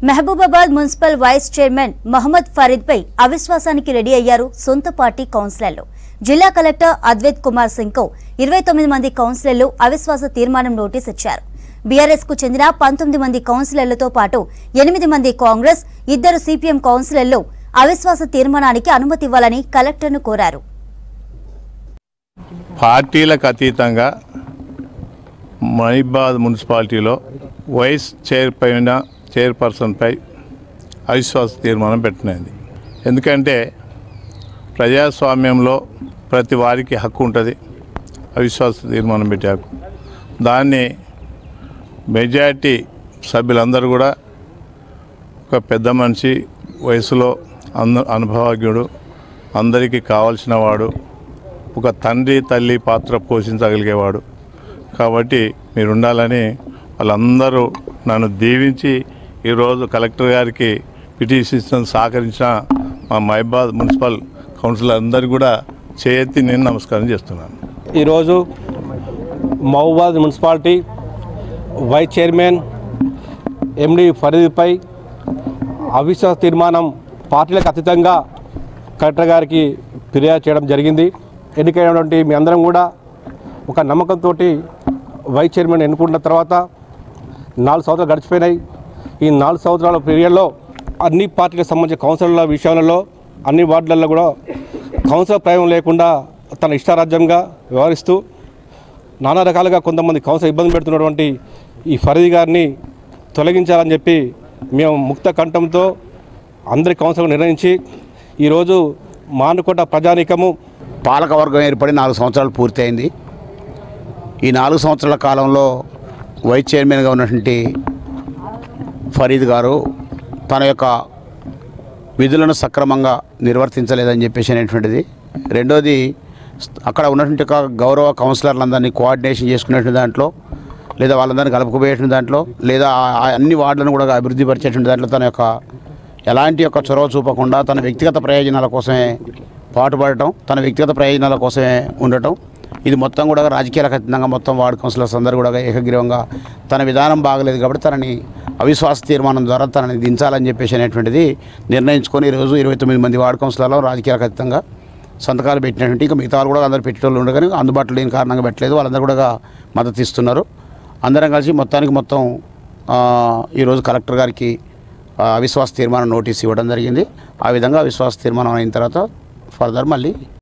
Mahabubabad municipal vice chairman Mohammed Farid పై అవిశ్వాసానికి ready అయ్యారు సొంత పార్టీ కౌన్సిలర్లు. జిల్లా కలెక్టర్ అద్వైత్ కుమార్ సింగ్ కు 29 మంది కౌన్సిలర్లు అవిశ్వాస తీర్మానం నోటీస్ ఇచ్చారు. బీఆర్ఎస్ కు చెందిన 19 మంది కౌన్సిలర్లతో పాటు 8 మంది కాంగ్రెస్, 2 సిపిఎం కౌన్సిలర్లు అవిశ్వాస తీర్మానానికి అనుమతి ఇవ్వాలని కలెక్టర్ను కోరారు. పార్టీలకు అతీతంగా మహబూబాబాద్ మున్సిపాలిటీలో వైస్ చైర్పర్సన్పై అవిశ్వాస తీర్మానం పెట్టినది. ఎందుకంటే ప్రజాస్వామ్యంలో ప్రతి వారికి హక్కు ఉంటుంది, అవిశ్వాస తీర్మానం పెట్టే హక్కు. దాన్ని మెజారిటీ సభ్యులందరూ కూడా ఒక పెద్ద మనిషి, వయసులో అనుభవజ్ఞుడు, అందరికీ కావాల్సిన వాడు, ఒక తండ్రి తల్లి పాత్ర పోషించగలిగేవాడు కాబట్టి మీరు ఉండాలని వాళ్ళందరూ నన్ను దీవించి ఈరోజు కలెక్టర్ గారికి పిటిషన్ సహకరించిన మా మహబూబాబాద్ మున్సిపల్ కౌన్సిలర్ అందరికీ కూడా చేయెత్తి నేను నమస్కారం చేస్తున్నాను. ఈరోజు Mahabubabad municipality vice chairman MD ఫరీద్పై అవిశ్వాస తీర్మానం పార్టీలకు అతీతంగా కలెక్టర్ గారికి ఫిర్యాదు చేయడం జరిగింది. ఎన్నికైనటువంటి మీ అందరం కూడా ఒక నమ్మకంతో వైస్ చైర్మన్ ఎన్నుకున్న తర్వాత 4 సంవత్సరాలు గడిచిపోయినాయి. ఈ 4 సంవత్సరాల పీరియడ్లో అన్ని పార్టీలకు సంబంధించిన కౌన్సిలర్ల విషయాలలో అన్ని వార్డులలో కూడా కౌన్సిలర్ ప్రయోగం లేకుండా తన ఇష్టారాజ్యంగా వ్యవహరిస్తూ నానా రకాలుగా కొంతమంది కౌన్సిలర్ ఇబ్బంది పెడుతున్నటువంటి ఈ ఫరీద్ గారిని తొలగించాలని చెప్పి మేము ముక్త కంఠంతో అందరి కౌన్సిలర్ నిర్ణయించి ఈరోజు మానుకోట ప్రజానీకము పాలకవర్గం ఏర్పడి 4 సంవత్సరాలు పూర్తయింది. ఈ 4 సంవత్సరాల కాలంలో వైస్ చైర్మన్గా ఉన్నటువంటి ఫరీద్ గారు తన యొక్క విధులను సక్రమంగా నిర్వర్తించలేదని చెప్పేసి అనేటువంటిది. రెండోది, అక్కడ ఉన్నటువంటి గౌరవ కౌన్సిలర్లందరినీ కోఆర్డినేషన్ చేసుకునేటువంటి దాంట్లో, లేదా వాళ్ళందరినీ కలుపుకుపోయేటువంటి దాంట్లో, లేదా అన్ని వార్డులను కూడా అభివృద్ధి పరిచేటువంటి దాంట్లో తన యొక్క ఎలాంటి యొక్క చొరవ చూపకుండా తన వ్యక్తిగత ప్రయోజనాల కోసమే పాటుపడటం, తన వ్యక్తిగత ప్రయోజనాల కోసమే ఉండటం, ఇది మొత్తం కూడా రాజకీయాలకు అతీతంగా మొత్తం వార్డు కౌన్సిలర్స్ అందరూ కూడా ఏకగ్రీవంగా తన విధానం బాగలేదు కాబట్టి తనని అవిశ్వాస తీర్మానం ద్వారా తనని దించాలని చెప్పేసి అనేటువంటిది నిర్ణయించుకొని ఈరోజు 29 మంది వార్డు కౌన్సిలర్లు రాజకీయాలకు అతీతంగా సంతకాలు పెట్టినటువంటి, ఇంకా మిగతా వాళ్ళు కూడా అందరూ పెట్టేటోళ్ళు ఉండగానే అందుబాటులో లేని కారణంగా పెట్టలేదు. వాళ్ళందరూ కూడా మద్దతు ఇస్తున్నారు. అందరం కలిసి మొత్తం ఈరోజు కలెక్టర్ గారికి అవిశ్వాస తీర్మానం నోటీస్ ఇవ్వడం జరిగింది. ఆ విధంగా అవిశ్వాస తీర్మానం అయిన తర్వాత ఫర్దర్ మళ్ళీ